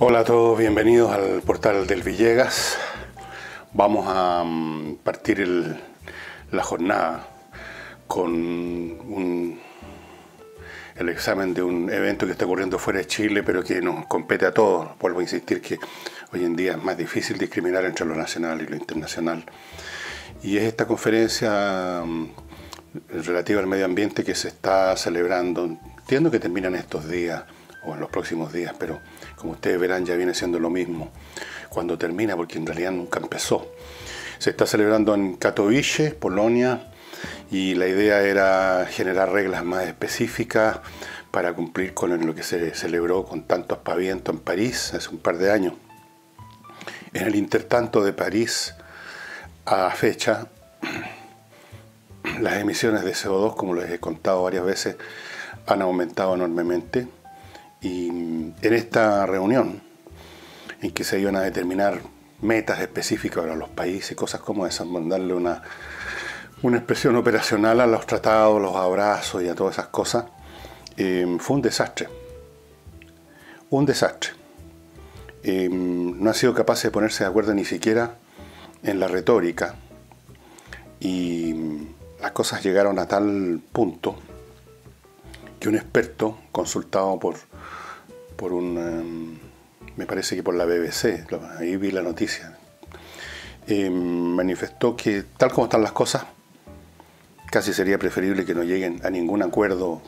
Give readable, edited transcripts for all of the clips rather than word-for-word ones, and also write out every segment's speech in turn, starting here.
Hola a todos, bienvenidos al portal del Villegas. Vamos a partir la jornada con el examen de un evento que está ocurriendo fuera de Chile, pero que nos compete a todos. Vuelvo a insistir que hoy en día es más difícil discriminar entre lo nacional y lo internacional. Y es esta conferencia relativa al medio ambiente que se está celebrando. Entiendo que terminan estos días o en los próximos días, pero como ustedes verán ya viene siendo lo mismo cuando termina, porque en realidad nunca empezó. Se está celebrando en Katowice, Polonia, y la idea era generar reglas más específicas para cumplir con lo que se celebró con tanto aspaviento en París hace un par de años. En el intertanto de París a fecha, las emisiones de CO2, como les he contado varias veces, han aumentado enormemente. Y en esta reunión, en que se iban a determinar metas específicas para los países y cosas como esas, darle una expresión operacional a los tratados, los abrazos y a todas esas cosas, fue un desastre. Un desastre. No han sido capaces de ponerse de acuerdo ni siquiera en la retórica, y las cosas llegaron a tal punto que un experto consultado por me parece que por la BBC, ahí vi la noticia, manifestó que tal como están las cosas, casi sería preferible que no lleguen a ningún acuerdo,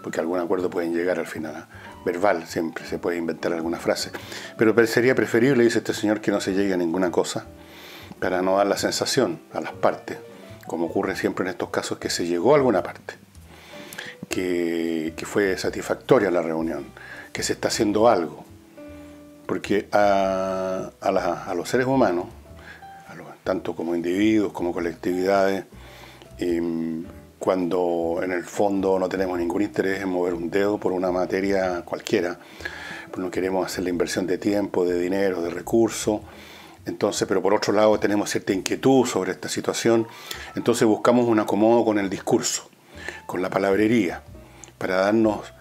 porque algún acuerdo pueden llegar al final, verbal, siempre se puede inventar alguna frase, pero sería preferible, dice este señor, que no se llegue a ninguna cosa, para no dar la sensación a las partes, como ocurre siempre en estos casos, que se llegó a alguna parte, que fue satisfactoria la reunión, que se está haciendo algo, porque a los seres humanos, tanto como individuos como colectividades, cuando en el fondo no tenemos ningún interés en mover un dedo por una materia cualquiera, pues no queremos hacer la inversión de tiempo, de dinero, de recursos, entonces, pero por otro lado tenemos cierta inquietud sobre esta situación, entonces buscamos un acomodo con el discurso, con la palabrería, para darnos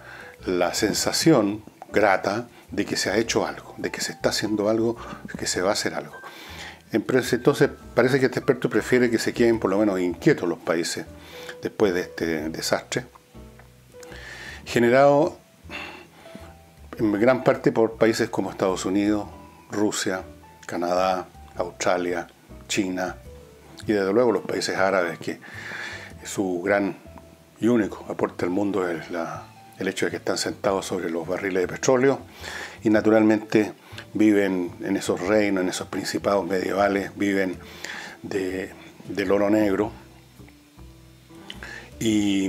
la sensación grata de que se ha hecho algo, de que se está haciendo algo, que se va a hacer algo. Entonces parece que este experto prefiere que se queden por lo menos inquietos los países después de este desastre, generado en gran parte por países como Estados Unidos, Rusia, Canadá, Australia, China y desde luego los países árabes, que su gran y único aporte al mundo es el hecho de que están sentados sobre los barriles de petróleo y naturalmente viven en esos reinos, en esos principados medievales, viven del oro negro y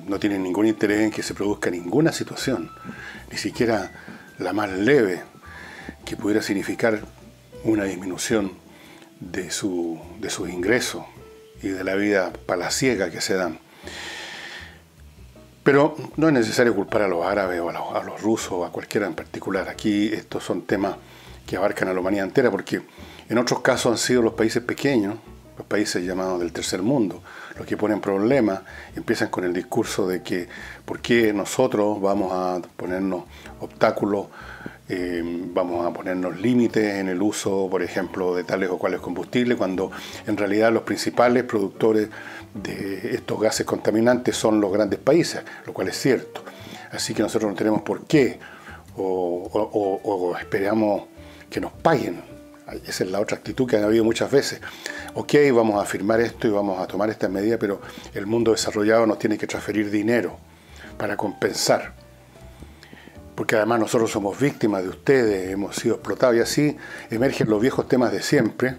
no tienen ningún interés en que se produzca ninguna situación, ni siquiera la más leve, que pudiera significar una disminución de sus ingresos y de la vida palaciega que se dan. Pero no es necesario culpar a los árabes o a los rusos o a cualquiera en particular. Aquí estos son temas que abarcan a la humanidad entera, porque en otros casos han sido los países pequeños, los países llamados del tercer mundo, los que ponen problemas, empiezan con el discurso de que ¿por qué nosotros vamos a ponernos obstáculos, vamos a ponernos límites en el uso, por ejemplo, de tales o cuales combustibles, cuando en realidad los principales productores de estos gases contaminantes son los grandes países, lo cual es cierto. Así que nosotros no tenemos por qué o esperamos que nos paguen. Esa es la otra actitud que ha habido muchas veces. Ok, vamos a firmar esto y vamos a tomar esta medida, pero el mundo desarrollado nos tiene que transferir dinero para compensar. Porque además nosotros somos víctimas de ustedes, hemos sido explotados y así emergen los viejos temas de siempre.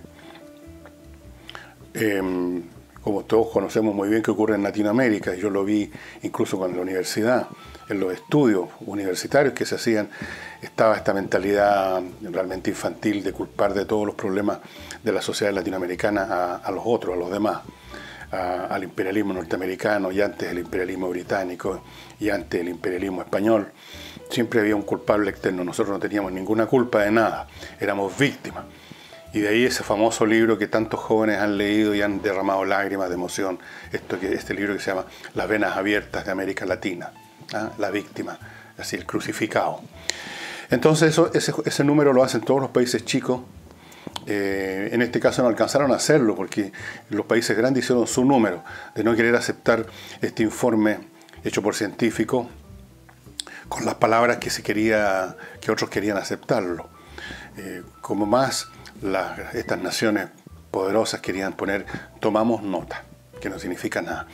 Como todos conocemos muy bien que ocurre en Latinoamérica, yo lo vi incluso con la universidad, en los estudios universitarios que se hacían, estaba esta mentalidad realmente infantil de culpar de todos los problemas de la sociedad latinoamericana a los otros, a los demás, al imperialismo norteamericano y antes el imperialismo británico y antes el imperialismo español. Siempre había un culpable externo, nosotros no teníamos ninguna culpa de nada, éramos víctimas. Y de ahí ese famoso libro que tantos jóvenes han leído y han derramado lágrimas de emoción, este libro que se llama Las venas abiertas de América Latina, la víctima, así el crucificado. Entonces ese número lo hacen todos los países chicos. En este caso no alcanzaron a hacerlo porque los países grandes hicieron su número de no querer aceptar este informe hecho por científicos con las palabras que otros querían aceptarlo. Como más estas naciones poderosas querían poner tomamos nota, que no significa nada.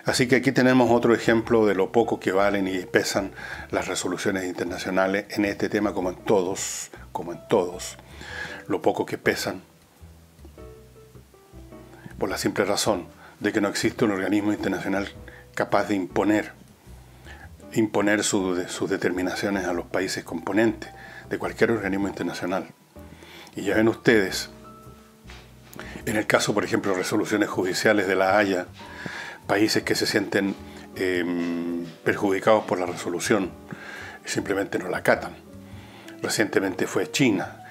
Así que aquí tenemos otro ejemplo de lo poco que valen y pesan las resoluciones internacionales en este tema como en todos, lo poco que pesan, por la simple razón de que no existe un organismo internacional capaz de imponer sus determinaciones a los países componentes de cualquier organismo internacional. Y ya ven ustedes, en el caso, por ejemplo, de resoluciones judiciales de La Haya, países que se sienten perjudicados por la resolución simplemente no la acatan. Recientemente fue China,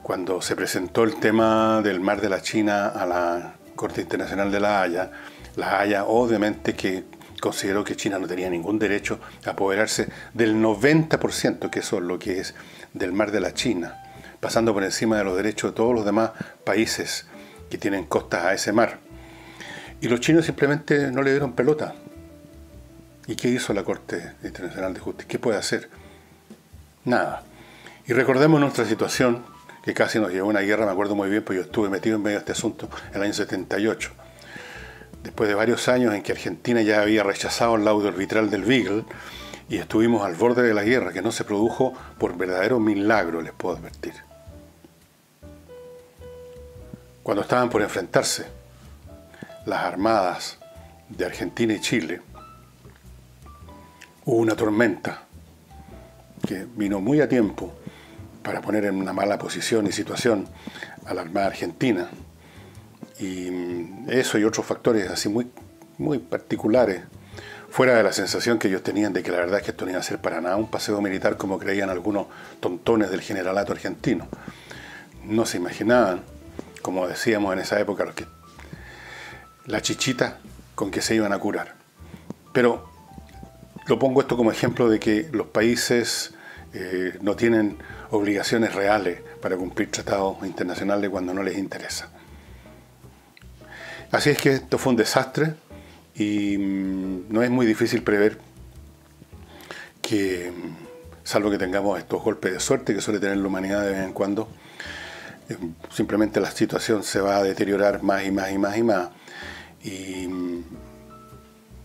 cuando se presentó el tema del mar de la China a la Corte Internacional de La Haya obviamente que consideró que China no tenía ningún derecho a apoderarse del 90%, que eso es lo que es, del mar de la China, pasando por encima de los derechos de todos los demás países que tienen costas a ese mar. Y los chinos simplemente no le dieron pelota. ¿Y qué hizo la Corte Internacional de Justicia? ¿Qué puede hacer? Nada. Y recordemos nuestra situación, que casi nos llevó a una guerra, me acuerdo muy bien, porque yo estuve metido en medio de este asunto en el año 78. Después de varios años en que Argentina ya había rechazado el laudo arbitral del Beagle, y estuvimos al borde de la guerra, que no se produjo por verdadero milagro, les puedo advertir. Cuando estaban por enfrentarse las armadas de Argentina y Chile, hubo una tormenta que vino muy a tiempo para poner en una mala posición y situación a la Armada Argentina. Y eso y otros factores así muy particulares, fuera de la sensación que ellos tenían de que la verdad es que esto no iba a ser para nada un paseo militar como creían algunos tontones del generalato argentino. No se imaginaban, como decíamos en esa época, la chichita con que se iban a curar. Pero lo pongo esto como ejemplo de que los países no tienen obligaciones reales para cumplir tratados internacionales cuando no les interesa. Así es que esto fue un desastre y no es muy difícil prever que, salvo que tengamos estos golpes de suerte que suele tener la humanidad de vez en cuando, simplemente la situación se va a deteriorar más y más y más y más. Y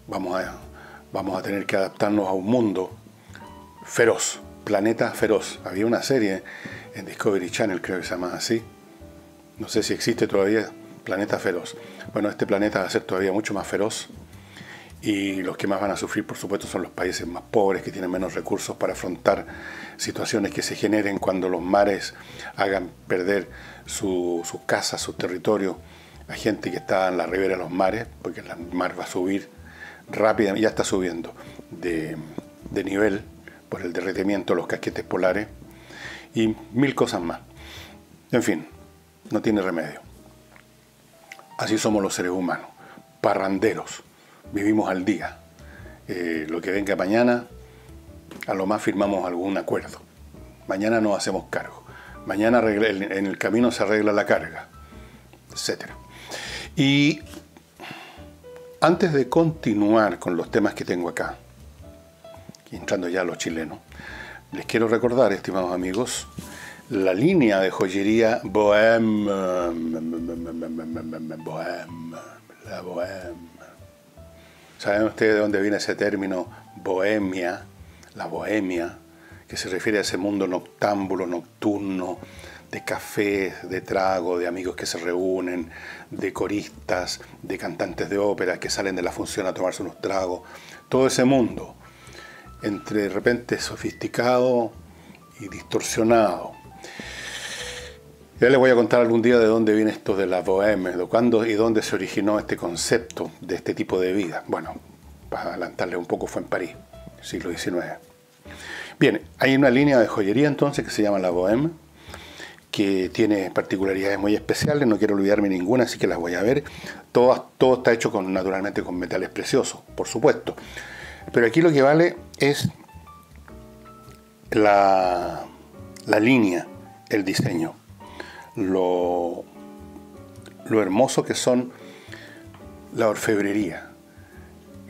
vamos a tener que adaptarnos a un mundo feroz, planeta feroz. Había una serie en Discovery Channel, creo que se llama así, no sé si existe todavía, Planeta Feroz. Bueno, este planeta va a ser todavía mucho más feroz y los que más van a sufrir, por supuesto, son los países más pobres, que tienen menos recursos para afrontar situaciones que se generen cuando los mares hagan perder sus casas, sus territorios, a gente que está en la ribera de los mares, porque el mar va a subir rápidamente, ya está subiendo de nivel por el derretimiento de los casquetes polares y mil cosas más. En fin, no tiene remedio. Así somos los seres humanos, parranderos, vivimos al día. Lo que venga mañana, a lo más firmamos algún acuerdo. Mañana nos hacemos cargo. Mañana en el camino se arregla la carga, etc. Y antes de continuar con los temas que tengo acá, entrando ya a los chilenos, les quiero recordar, estimados amigos, la línea de joyería Bohème, la Bohème. ¿Saben ustedes de dónde viene ese término bohemia? La bohemia, que se refiere a ese mundo noctámbulo, nocturno, de cafés, de trago, de amigos que se reúnen, de coristas, de cantantes de ópera que salen de la función a tomarse unos tragos. Todo ese mundo, entre de repente sofisticado y distorsionado. Ya les voy a contar algún día de dónde viene esto de la bohème, de cuándo y dónde se originó este concepto de este tipo de vida. Bueno, para adelantarles un poco, fue en París, siglo XIX. Bien, hay una línea de joyería entonces que se llama la bohème, que tiene particularidades muy especiales, no quiero olvidarme ninguna, así que las voy a ver. Todo está hecho naturalmente con metales preciosos, por supuesto. Pero aquí lo que vale es la línea, el diseño, lo hermoso que son la orfebrería.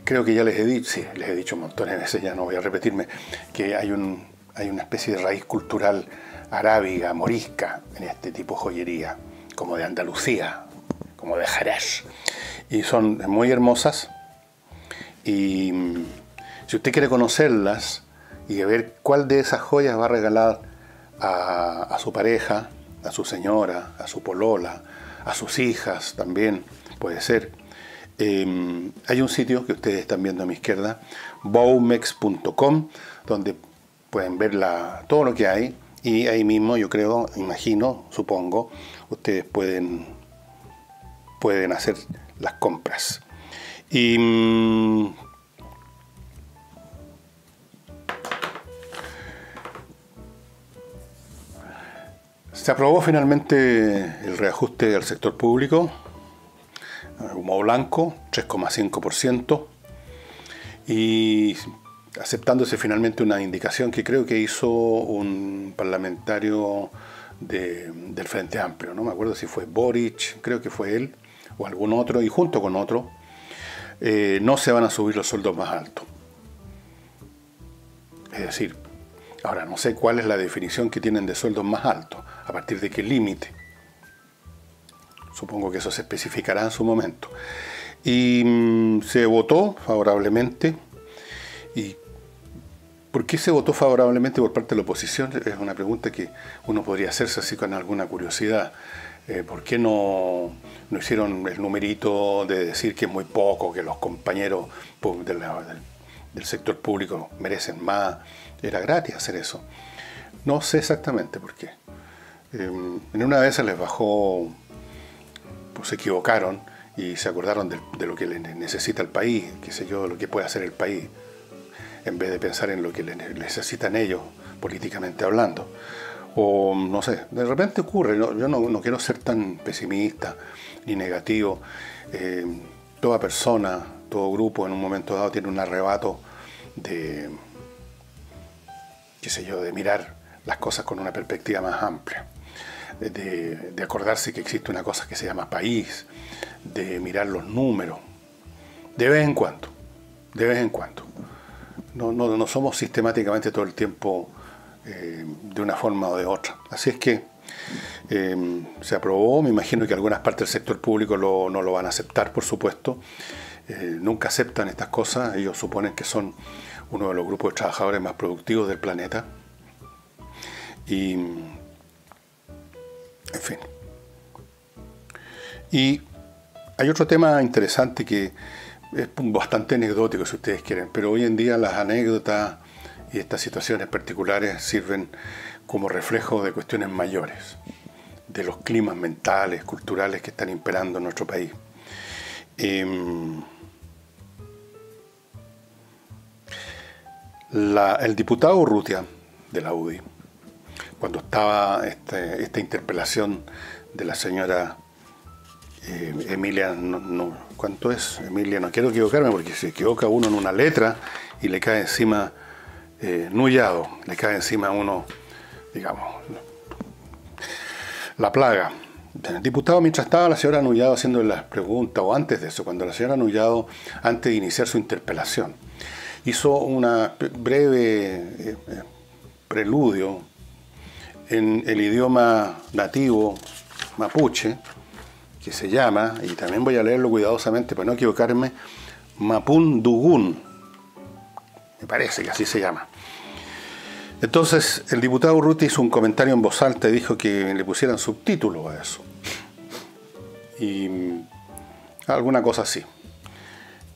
Creo que ya les he dicho, sí, les he dicho montones de veces, ya no voy a repetirme, que hay una especie de raíz cultural arábiga, morisca, en este tipo de joyería, como de Andalucía, como de Jerez. Y son muy hermosas. Y si usted quiere conocerlas y ver cuál de esas joyas va a regalar a su pareja, a su señora, a su polola, a sus hijas también, puede ser. Hay un sitio que ustedes están viendo a mi izquierda, baumex.com, donde pueden ver todo lo que hay, y ahí mismo yo creo, imagino, supongo, ustedes pueden hacer las compras. Y se aprobó finalmente el reajuste al sector público, humo blanco, 3,5%, y aceptándose finalmente una indicación que creo que hizo un parlamentario del Frente Amplio, no me acuerdo si fue Boric, creo que fue él, o algún otro, y junto con otro, no se van a subir los sueldos más altos. Es decir, ahora no sé cuál es la definición que tienen de sueldos más altos, a partir de qué límite. Supongo que eso se especificará en su momento. Y se votó favorablemente. ¿Y por qué se votó favorablemente por parte de la oposición? Es una pregunta que uno podría hacerse así con alguna curiosidad. ¿Por qué no hicieron el numerito de decir que es muy poco, que los compañeros del sector público merecen más? Era gratis hacer eso. No sé exactamente por qué. En una de esas les bajó, pues se equivocaron y se acordaron de lo que necesita el país, qué sé yo, de lo que puede hacer el país, en vez de pensar en lo que necesitan ellos, políticamente hablando. O no sé, de repente ocurre, yo no quiero ser tan pesimista ni negativo. Toda persona, todo grupo en un momento dado tiene un arrebato de, qué sé yo, de mirar las cosas con una perspectiva más amplia, de acordarse que existe una cosa que se llama país, de mirar los números, de vez en cuando. No somos sistemáticamente todo el tiempo de una forma o de otra. Así es que se aprobó, me imagino que algunas partes del sector público no lo van a aceptar, por supuesto. Nunca aceptan estas cosas, ellos suponen que son uno de los grupos de trabajadores más productivos del planeta. Y, en fin. Y hay otro tema interesante que es bastante anecdótico, si ustedes quieren, pero hoy en día las anécdotas y estas situaciones particulares sirven como reflejo de cuestiones mayores, de los climas mentales, culturales que están imperando en nuestro país. El diputado Urrutia, de la UDI, cuando estaba esta interpelación de la señora Emilia, ¿cuánto es? Emilia, no quiero equivocarme porque se equivoca uno en una letra y le cae encima Nullado, le cae encima a uno, digamos, la plaga. El diputado, mientras estaba la señora Nullado haciendo las preguntas, o antes de eso, cuando la señora Nullado, antes de iniciar su interpelación, hizo una breve preludio en el idioma nativo mapuche, que se llama, y también voy a leerlo cuidadosamente para no equivocarme, Mapudungun, me parece que así se llama. Entonces el diputado Urrutia hizo un comentario en voz alta y dijo que le pusieran subtítulos a eso, y alguna cosa así.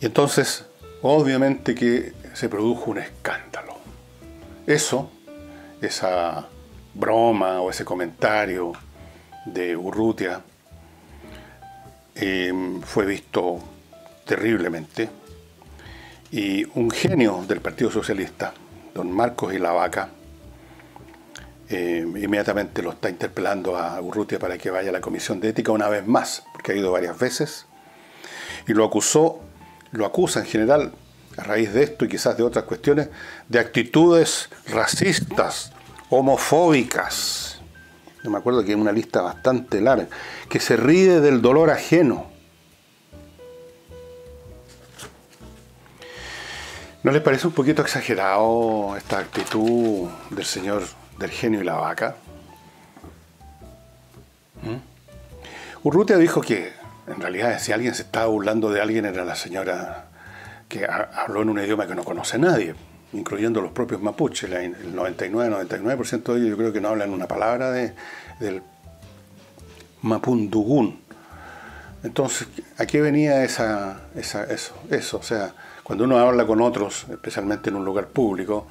Y entonces obviamente que se produjo un escándalo. Esa broma o ese comentario de Urrutia fue visto terriblemente, y un genio del Partido Socialista, don Marcos Ilavaca, inmediatamente lo está interpelando a Urrutia para que vaya a la Comisión de Ética una vez más, porque ha ido varias veces, y lo acusa en general, a raíz de esto y quizás de otras cuestiones, de actitudes racistas, homofóbicas. Yo me acuerdo que hay una lista bastante larga, que se ríe del dolor ajeno. ¿No les parece un poquito exagerado esta actitud del señor del genio y la vaca? Urrutia dijo que en realidad si alguien se estaba burlando de alguien era la señora que habló en un idioma que no conoce nadie, incluyendo los propios mapuches. El 99% de ellos yo creo que no hablan una palabra del mapundugún. Entonces, ¿a qué venía eso? O sea, cuando uno habla con otros, especialmente en un lugar público,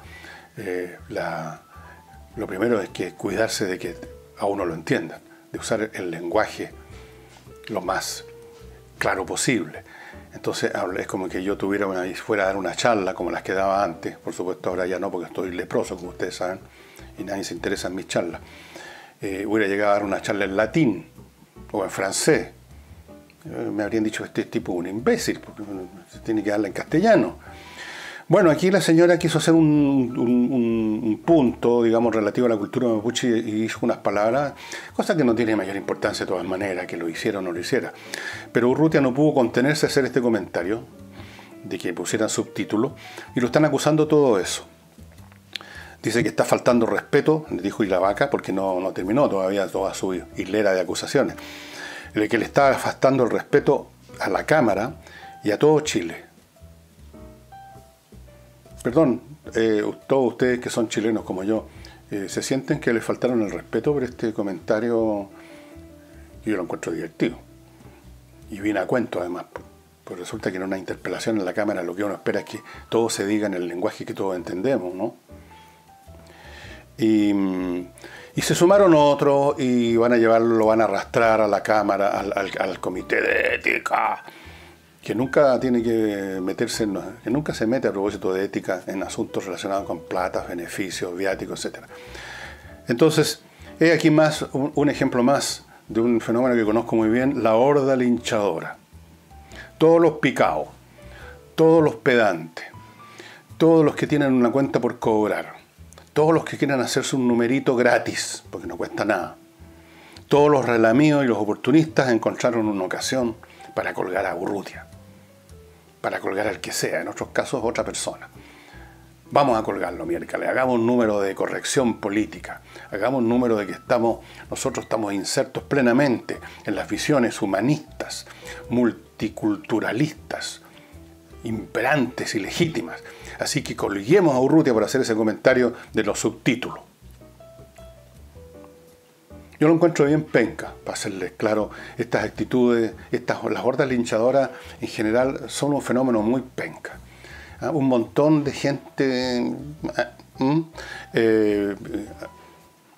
lo primero es que cuidarse de que a uno lo entiendan, de usar el lenguaje lo más claro posible. Entonces es como que yo fuera a dar una charla como las que daba antes. Por supuesto ahora ya no, porque estoy leproso, como ustedes saben, y nadie se interesa en mis charlas. Hubiera llegado a dar una charla en latín o en francés. Me habrían dicho, este tipo es un imbécil, porque tiene que darla en castellano. Bueno, aquí la señora quiso hacer un punto, digamos, relativo a la cultura mapuche y hizo unas palabras, cosa que no tiene mayor importancia de todas maneras, que lo hiciera o no lo hiciera. Pero Urrutia no pudo contenerse a hacer este comentario, de que pusieran subtítulos, y lo están acusando todo eso. Dice que está faltando respeto, dijo Ilavaca, porque no terminó todavía toda su hilera de acusaciones. Que le está faltando el respeto a la Cámara y a todo Chile. Perdón, todos ustedes que son chilenos como yo, ¿se sienten que les faltaron el respeto por este comentario? Yo lo encuentro divertido. Y viene a cuento además, pues resulta que en una interpelación en la Cámara lo que uno espera es que todo se diga en el lenguaje que todos entendemos, ¿no? Y se sumaron otros y van a arrastrar a la Cámara, al Comité de Ética, que nunca tiene que meterse, que nunca se mete a propósito de ética en asuntos relacionados con plata, beneficios, viáticos, etc. Entonces, he aquí más un ejemplo más de un fenómeno que conozco muy bien, la horda linchadora. Todos los picados, todos los pedantes, todos los que tienen una cuenta por cobrar, todos los que quieren hacerse un numerito gratis, porque no cuesta nada, todos los relamidos y los oportunistas encontraron una ocasión para colgar a Urrutia, para colgar al que sea, en otros casos otra persona. Vamos a colgarlo, miércoles, hagamos un número de corrección política, hagamos un número de que nosotros estamos insertos plenamente en las visiones humanistas, multiculturalistas, imperantes y legítimas. Así que colguemos a Urrutia por hacer ese comentario de los subtítulos. Yo lo encuentro bien penca, para serles claro, estas actitudes, las hordas linchadoras en general son un fenómeno muy penca. Un montón de gente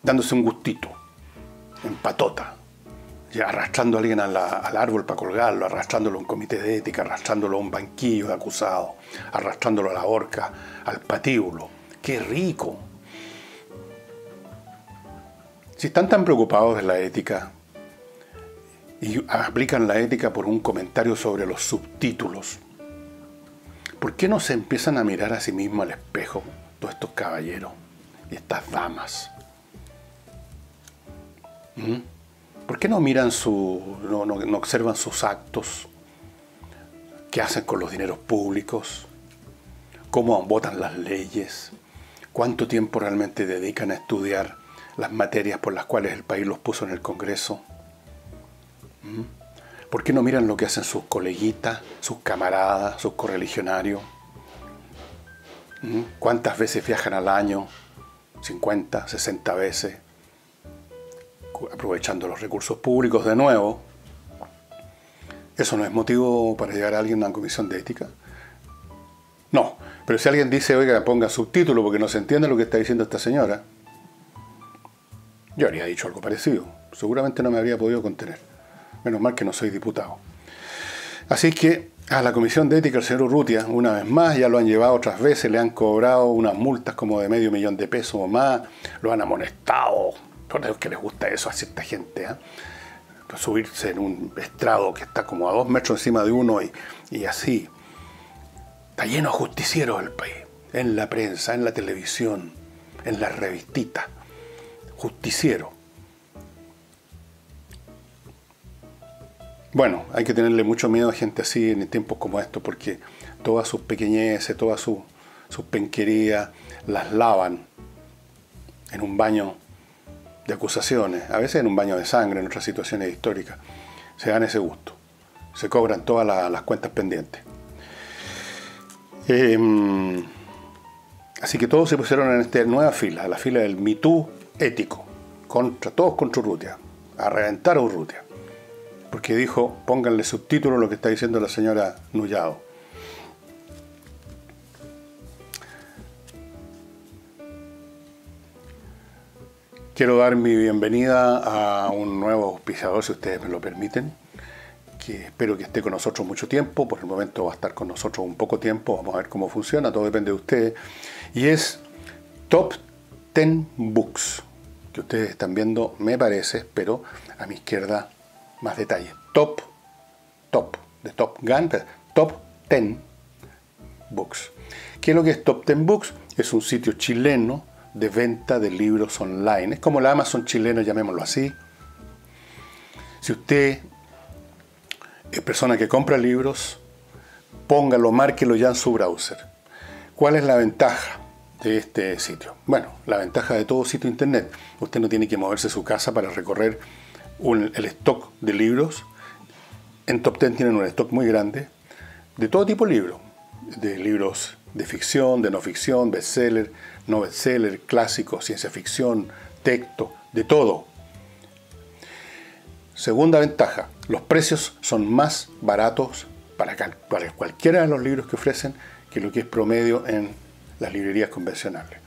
dándose un gustito, en patota, ya arrastrando a alguien al árbol para colgarlo, arrastrándolo a un comité de ética, arrastrándolo a un banquillo de acusado, arrastrándolo a la horca, al patíbulo. ¡Qué rico! Si están tan preocupados de la ética y aplican la ética por un comentario sobre los subtítulos, ¿por qué no se empiezan a mirar a sí mismos al espejo todos estos caballeros y estas damas? ¿Por qué no miran no observan sus actos? ¿Qué hacen con los dineros públicos? ¿Cómo votan las leyes? ¿Cuánto tiempo realmente dedican a estudiar las materias por las cuales el país los puso en el Congreso? ¿Por qué no miran lo que hacen sus coleguitas, sus camaradas, sus correligionarios? ¿Cuántas veces viajan al año? 50, 60 veces, aprovechando los recursos públicos de nuevo. ¿Eso no es motivo para llevar a alguien a una comisión de ética? No, pero si alguien dice, oiga, ponga subtítulo porque no se entiende lo que está diciendo esta señora, yo habría dicho algo parecido. Seguramente no me habría podido contener. Menos mal que no soy diputado. Así que a la comisión de ética el señor Urrutia, una vez más, ya lo han llevado otras veces, le han cobrado unas multas como de $500,000 o más, lo han amonestado. Por Dios que les gusta eso a cierta gente, subirse en un estrado que está como a 2 metros encima de uno y así. Está lleno de justicieros el país, en la prensa, en la televisión, en las revistitas. justiciero. Bueno, hay que tenerle mucho miedo a gente así en tiempos como estos, porque todas sus pequeñeces, todas sus penquerías, las lavan en un baño de acusaciones, a veces en un baño de sangre, en otras situaciones históricas. Se dan ese gusto, se cobran todas las cuentas pendientes. Así que todos se pusieron en esta nueva fila, la fila del Me Too ético, todos contra Urrutia, a reventar a Urrutia. Porque dijo, pónganle subtítulo a lo que está diciendo la señora Nullado. Quiero dar mi bienvenida a un nuevo auspiciador, si ustedes me lo permiten, que espero que esté con nosotros mucho tiempo. Por el momento va a estar con nosotros un poco tiempo, vamos a ver cómo funciona, todo depende de ustedes. Y es Top 10 Books, que ustedes están viendo, me parece, pero a mi izquierda más detalles. Top, de Top Gun, Top 10 Books. ¿Qué es lo que es Top 10 Books? Es un sitio chileno de venta de libros online. Es como la Amazon chilena, llamémoslo así. Si usted es persona que compra libros, póngalo, márquelo ya en su browser. ¿Cuál es la ventaja de este sitio? Bueno, la ventaja de todo sitio internet. Usted no tiene que moverse de su casa para recorrer el stock de libros. En Top 10 tienen un stock muy grande de todo tipo de libros. De libros de ficción, de no ficción, bestseller, no bestseller, clásicos, ciencia ficción, texto, de todo. Segunda ventaja, los precios son más baratos para cualquiera de los libros que ofrecen que lo que es promedio en las librerías convencionales.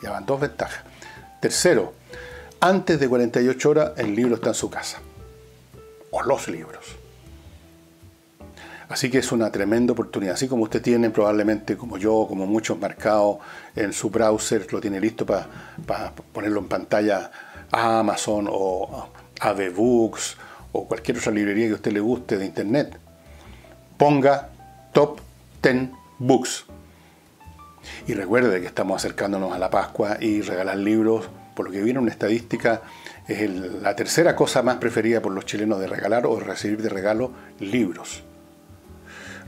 Ya van dos ventajas. Tercero, antes de 48 horas el libro está en su casa. O los libros. Así que es una tremenda oportunidad. Así como usted tiene probablemente, como yo, como muchos, marcado en su browser, lo tiene listo para ponerlo en pantalla a Amazon o AV Books o cualquier otra librería que a usted le guste de internet. Ponga Top 10 Books. Y recuerde que estamos acercándonos a la Pascua y regalar libros, por lo que viene una estadística, es la tercera cosa más preferida por los chilenos de regalar o de recibir de regalo, libros.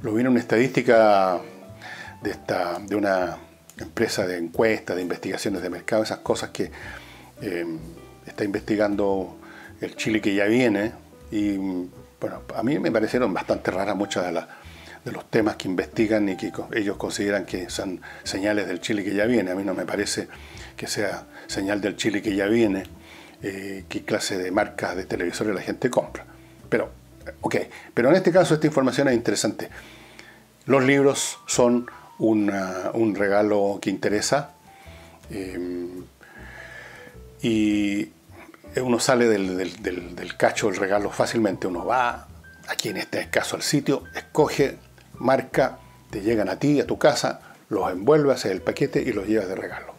Lo viene una estadística de una empresa de encuestas, de investigaciones de mercado, esas cosas que está investigando el Chile que ya viene. Y bueno, a mí me parecieron bastante raras muchas de los temas que investigan y que ellos consideran que son señales del Chile que ya viene. A mí no me parece que sea señal del Chile que ya viene, qué clase de marcas de televisores la gente compra. Pero en este caso esta información es interesante. Los libros son un regalo que interesa y uno sale del cacho del regalo fácilmente. Uno va, aquí en este caso, al sitio, escoge, marca, te llegan a ti, a tu casa, los envuelve, haces el paquete y los llevas de regalo.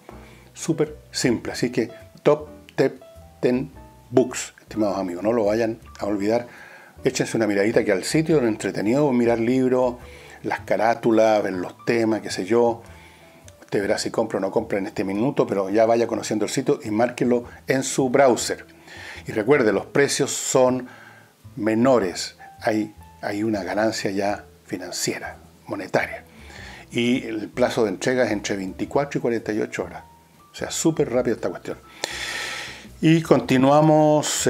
Súper simple, así que Top 10 Books, estimados amigos, no lo vayan a olvidar. Échense una miradita que al sitio es entretenido mirar libros, las carátulas, ver los temas, qué sé yo. Usted verá si compra o no compra en este minuto, pero ya vaya conociendo el sitio y márquelo en su browser. Y recuerde, los precios son menores. Hay una ganancia ya financiera, monetaria. Y el plazo de entrega es entre 24 y 48 horas. O sea, súper rápido esta cuestión. Y continuamos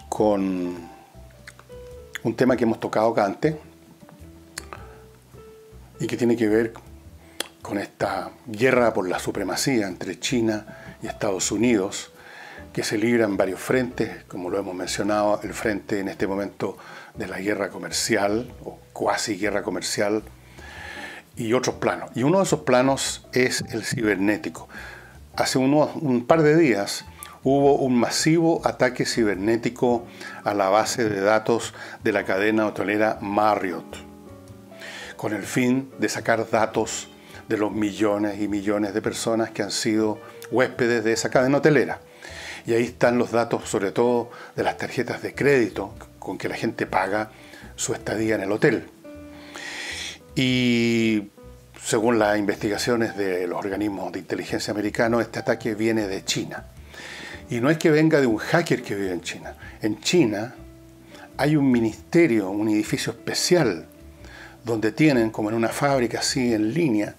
con un tema que hemos tocado acá antes y que tiene que ver con esta guerra por la supremacía entre China y Estados Unidos, que se libra en varios frentes, como lo hemos mencionado, el frente en este momento de la guerra comercial o cuasi guerra comercial y otros planos. Y uno de esos planos es el cibernético. Hace un par de días hubo un masivo ataque cibernético a la base de datos de la cadena hotelera Marriott, con el fin de sacar datos de los millones y millones de personas que han sido huéspedes de esa cadena hotelera. Y ahí están los datos, sobre todo, de las tarjetas de crédito con que la gente paga su estadía en el hotel. Y según las investigaciones de los organismos de inteligencia americanos, este ataque viene de China. Y no es que venga de un hacker que vive en China. En China hay un ministerio, un edificio especial, donde tienen, como en una fábrica así en línea,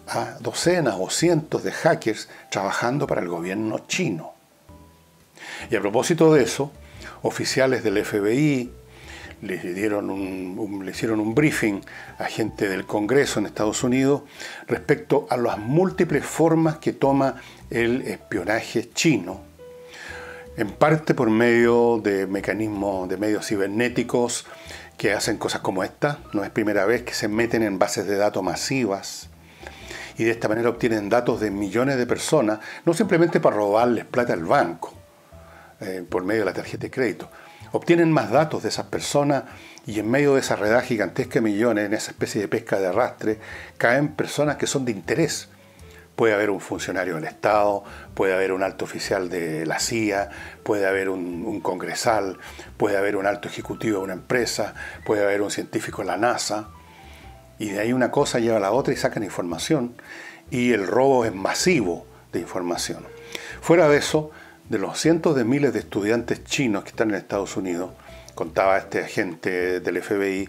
a docenas o cientos de hackers trabajando para el gobierno chino. Y a propósito de eso, oficiales del FBI le hicieron un briefing a gente del Congreso en Estados Unidos respecto a las múltiples formas que toma el espionaje chino, en parte por medio de mecanismos, de medios cibernéticos que hacen cosas como esta. No es primera vez que se meten en bases de datos masivas y de esta manera obtienen datos de millones de personas, no simplemente para robarles plata al banco por medio de la tarjeta de crédito. Obtienen más datos de esas personas y en medio de esa redada gigantesca de millones, en esa especie de pesca de arrastre, caen personas que son de interés. Puede haber un funcionario del Estado, puede haber un alto oficial de la CIA, puede haber un congresal, puede haber un alto ejecutivo de una empresa, puede haber un científico de la NASA. Y de ahí una cosa lleva a la otra y sacan información. Y el robo es masivo de información. Fuera de eso, de los cientos de miles de estudiantes chinos que están en Estados Unidos, contaba este agente del FBI,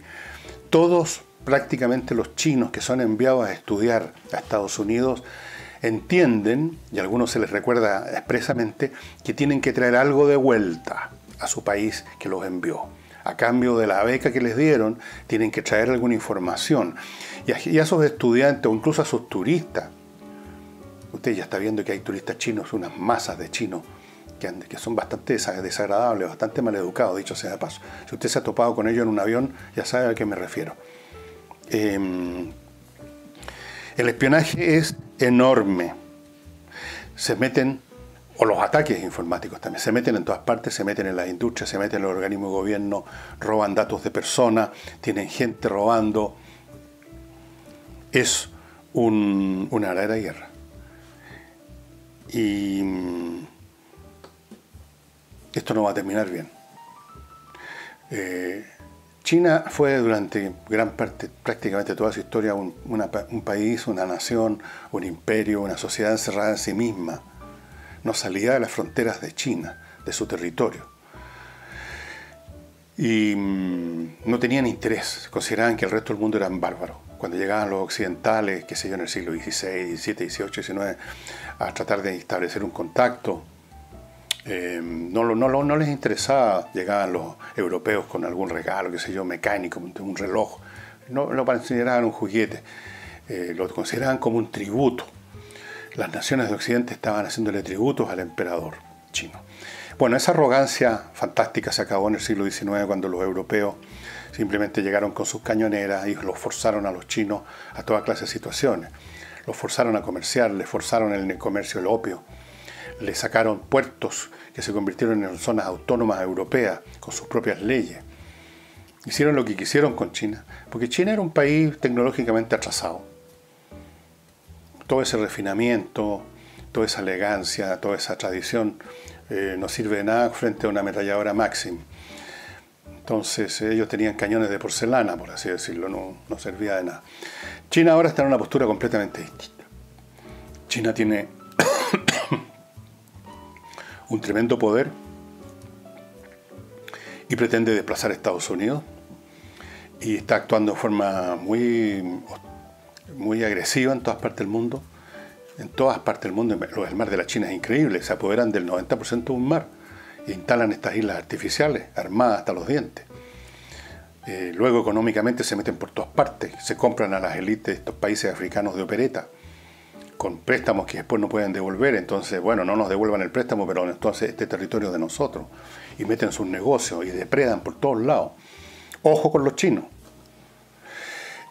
todos prácticamente los chinos que son enviados a estudiar a Estados Unidos entienden, y a algunos se les recuerda expresamente, que tienen que traer algo de vuelta a su país que los envió. A cambio de la beca que les dieron, tienen que traer alguna información. Y a esos estudiantes, o incluso a sus turistas, usted ya está viendo que hay turistas chinos, unas masas de chinos, que son bastante desagradables, bastante maleducados, dicho sea de paso. Si usted se ha topado con ellos en un avión, ya sabe a qué me refiero. El espionaje es enorme. Se meten, o los ataques informáticos también, se meten en todas partes, se meten en las industrias, se meten en los organismos de gobierno, roban datos de personas, tienen gente robando. Es una verdadera guerra. Y esto no va a terminar bien. China fue durante gran parte, prácticamente toda su historia, un país, una nación, un imperio, una sociedad encerrada en sí misma. No salía de las fronteras de China, de su territorio. Y no tenían interés, consideraban que el resto del mundo eran bárbaros. Cuando llegaban los occidentales, qué sé yo, en el siglo XVI, XVII, XVIII, XIX, a tratar de establecer un contacto, no les interesaba. Llegaban los europeos con algún regalo, qué sé yo, mecánico, un reloj. No lo consideraban un juguete, lo consideraban como un tributo. Las naciones de Occidente estaban haciéndole tributos al emperador chino. Bueno, esa arrogancia fantástica se acabó en el siglo XIX cuando los europeos simplemente llegaron con sus cañoneras y los forzaron a los chinos a toda clase de situaciones. Los forzaron a comerciar, les forzaron el comercio del opio, le sacaron puertos que se convirtieron en zonas autónomas europeas con sus propias leyes. Hicieron lo que quisieron con China, porque China era un país tecnológicamente atrasado. Todo ese refinamiento, toda esa elegancia, toda esa tradición no sirve de nada frente a una ametralladora Maxim. Entonces ellos tenían cañones de porcelana, por así decirlo, no servía de nada. China ahora está en una postura completamente distinta. China tiene un tremendo poder y pretende desplazar a Estados Unidos y está actuando de forma muy agresiva en todas partes del mundo. En todas partes del mundo, el mar de la China es increíble, se apoderan del 90% de un mar e instalan estas islas artificiales, armadas hasta los dientes. Luego económicamente se meten por todas partes, se compran a las élites de estos países africanos de opereta, con préstamos que después no pueden devolver. Entonces, bueno, no nos devuelvan el préstamo, pero entonces este territorio es de nosotros. Y meten sus negocios y depredan por todos lados. Ojo con los chinos.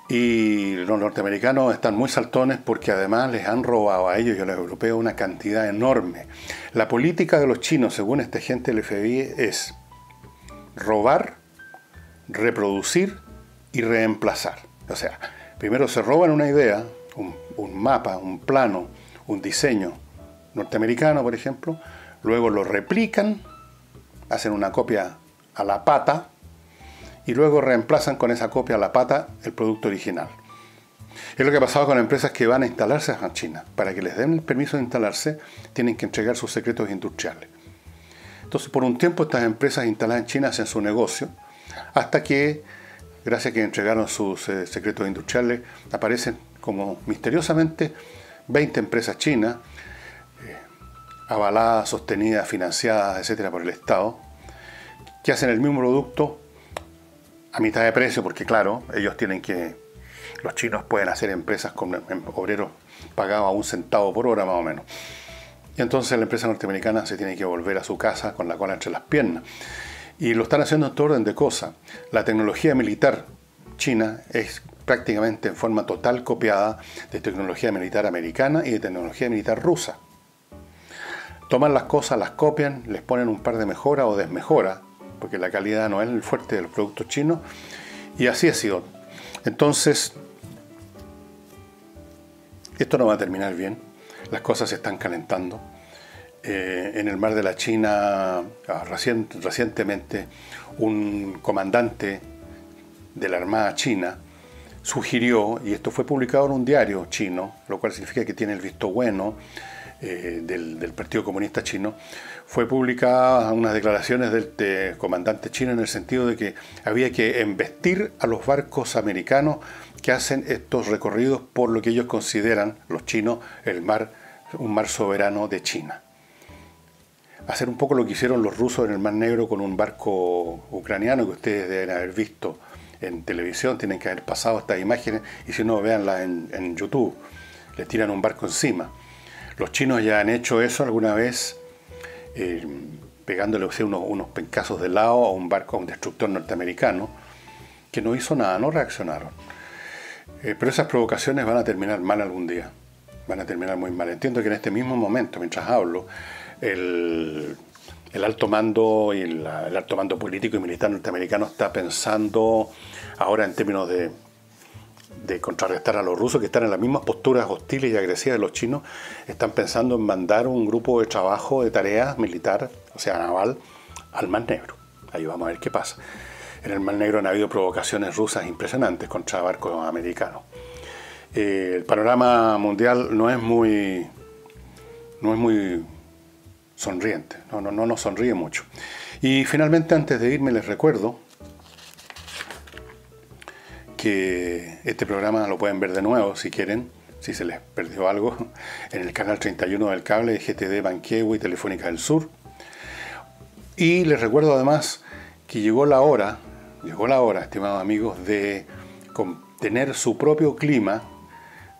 Y los norteamericanos están muy saltones porque además les han robado a ellos y a los europeos una cantidad enorme. La política de los chinos, según esta gente del FBI, es robar, reproducir y reemplazar. O sea, primero se roban una idea, un mapa, un plano, un diseño norteamericano, por ejemplo, luego lo replican, hacen una copia a la pata y luego reemplazan con esa copia a la pata el producto original. Es lo que ha pasado con empresas que van a instalarse en China. Para que les den el permiso de instalarse, tienen que entregar sus secretos industriales. Entonces, por un tiempo estas empresas instaladas en China hacen su negocio, hasta que, gracias a que entregaron sus secretos industriales, aparecen como misteriosamente 20 empresas chinas, avaladas, sostenidas, financiadas, etcétera, por el Estado, que hacen el mismo producto a mitad de precio, porque claro, los chinos pueden hacer empresas con obreros pagados a 1 centavo por hora más o menos. Y entonces la empresa norteamericana se tiene que volver a su casa con la cola entre las piernas. Y lo están haciendo en todo orden de cosas. La tecnología militar china es prácticamente en forma total copiada de tecnología militar americana y de tecnología militar rusa. Toman las cosas, las copian, les ponen un par de mejoras o desmejoras, porque la calidad no es el fuerte de los productos chinos, y así ha sido. Entonces, esto no va a terminar bien. Las cosas se están calentando. En el mar de la China, recientemente, un comandante de la Armada China sugirió, y esto fue publicado en un diario chino, lo cual significa que tiene el visto bueno del Partido Comunista Chino, fue publicadas unas declaraciones del comandante chino en el sentido de que había que embestir a los barcos americanos que hacen estos recorridos por lo que ellos consideran, los chinos, un mar soberano de China. Hacer un poco lo que hicieron los rusos en el Mar Negro con un barco ucraniano que ustedes deben haber visto en televisión, tienen que haber pasado estas imágenes, y si no, véanlas en YouTube, les tiran un barco encima. Los chinos ya han hecho eso alguna vez, pegándole unos pencazos de lado a un barco, a un destructor norteamericano, que no hizo nada, no reaccionaron. Pero esas provocaciones van a terminar mal algún día, van a terminar muy mal. Entiendo que en este mismo momento, mientras hablo, el alto mando y el alto mando político y militar norteamericano está pensando ahora en términos de contrarrestar a los rusos, que están en las mismas posturas hostiles y agresivas de los chinos. Están pensando en mandar un grupo de trabajo de tareas militar, o sea, naval, al Mar Negro. Ahí vamos a ver qué pasa. En el Mar Negro han habido provocaciones rusas impresionantes contra barcos americanos. El panorama mundial no es muy sonriente, no nos sonríe mucho. Y finalmente, antes de irme, les recuerdo que este programa lo pueden ver de nuevo si quieren, si se les perdió algo, en el canal 31 del cable de GTD, Banquehue y Telefónica del Sur. Y les recuerdo además que llegó la hora, estimados amigos, de tener su propio clima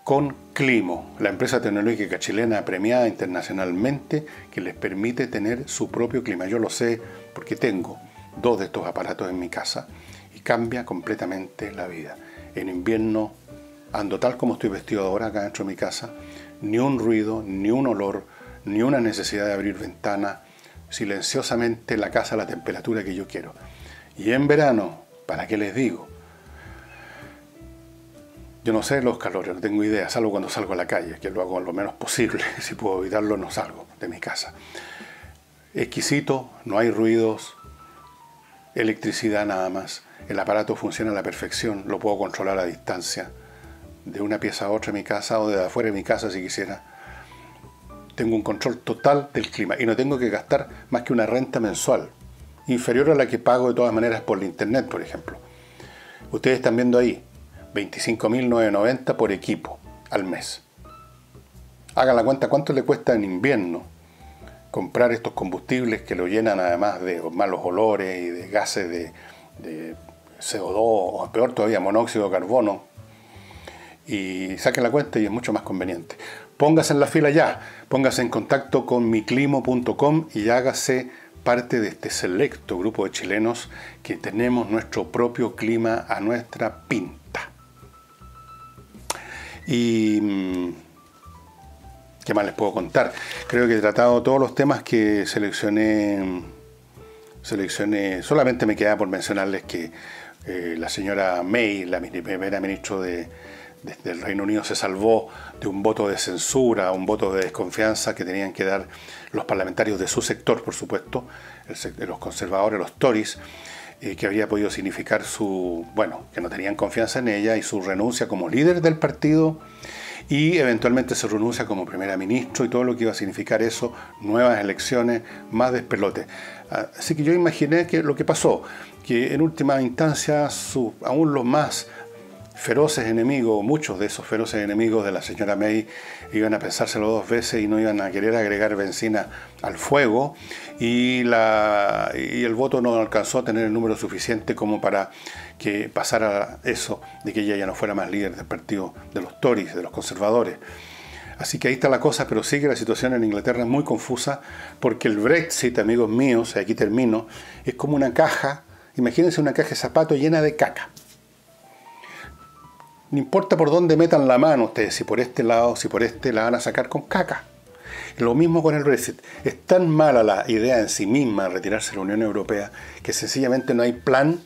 con Climo, la empresa tecnológica chilena premiada internacionalmente que les permite tener su propio clima. Yo lo sé porque tengo 2 de estos aparatos en mi casa y cambia completamente la vida. En invierno ando tal como estoy vestido ahora acá dentro de mi casa, ni un ruido, ni un olor, ni una necesidad de abrir ventanas, silenciosamente la casa a la temperatura que yo quiero. Y en verano, ¿para qué les digo? Yo no sé los calores, no tengo idea, salvo cuando salgo a la calle, que lo hago lo menos posible. Si puedo evitarlo, no salgo de mi casa. Exquisito, no hay ruidos, electricidad nada más. El aparato funciona a la perfección, lo puedo controlar a distancia, de una pieza a otra en mi casa o de afuera de mi casa si quisiera. Tengo un control total del clima y no tengo que gastar más que una renta mensual, inferior a la que pago de todas maneras por la internet, por ejemplo. Ustedes están viendo ahí, 25.990 por equipo al mes. Hagan la cuenta cuánto le cuesta en invierno comprar estos combustibles que lo llenan además de malos olores y de gases de CO2 o peor todavía monóxido de carbono, y saquen la cuenta y es mucho más conveniente. Póngase en la fila ya, póngase en contacto con miclimo.com y hágase parte de este selecto grupo de chilenos que tenemos nuestro propio clima a nuestra pinta. Y ¿qué más les puedo contar? Creo que he tratado todos los temas que seleccioné. Solamente me queda por mencionarles que la señora May, la primera ministra del Reino Unido, se salvó de un voto de censura, un voto de desconfianza que tenían que dar los parlamentarios de su sector, por supuesto, los conservadores, los Tories, que habría podido significar que no tenían confianza en ella y su renuncia como líder del partido y eventualmente se renuncia como primera ministro y todo lo que iba a significar eso, nuevas elecciones, más despelote. Así que yo imaginé que lo que pasó, que en última instancia aún los más feroces enemigos, muchos de esos feroces enemigos de la señora May iban a pensárselo dos veces y no iban a querer agregar benzina al fuego, y el voto no alcanzó a tener el número suficiente como para que pasara eso de que ella ya no fuera más líder del partido de los Tories, de los conservadores. Así que ahí está la cosa, pero sí que la situación en Inglaterra es muy confusa, porque el Brexit, amigos míos, aquí termino, es como una caja, imagínense una caja de zapatos llena de caca. No importa por dónde metan la mano ustedes, si por este lado, si por este, la van a sacar con caca. Lo mismo con el Brexit. Es tan mala la idea en sí misma de retirarse de la Unión Europea que sencillamente no hay plan,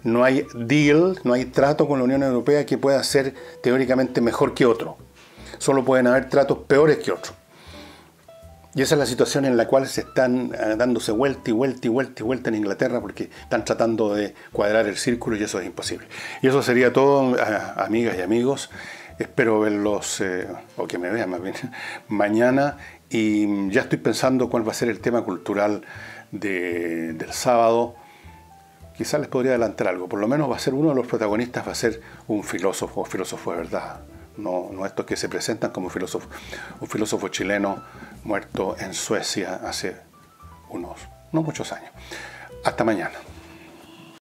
no hay deal, no hay trato con la Unión Europea que pueda ser teóricamente mejor que otro. Solo pueden haber tratos peores que otros. Y esa es la situación en la cual se están dándose vuelta y vuelta y vuelta y vuelta en Inglaterra, porque están tratando de cuadrar el círculo y eso es imposible. Y eso sería todo, amigas y amigos. Espero verlos, o que me vean más bien, mañana. Y ya estoy pensando cuál va a ser el tema cultural del sábado. Quizás les podría adelantar algo. Por lo menos va a ser uno de los protagonistas, va a ser un filósofo de verdad. No estos que se presentan como filósofo. Un filósofo chileno muerto en Suecia hace no muchos años. Hasta mañana.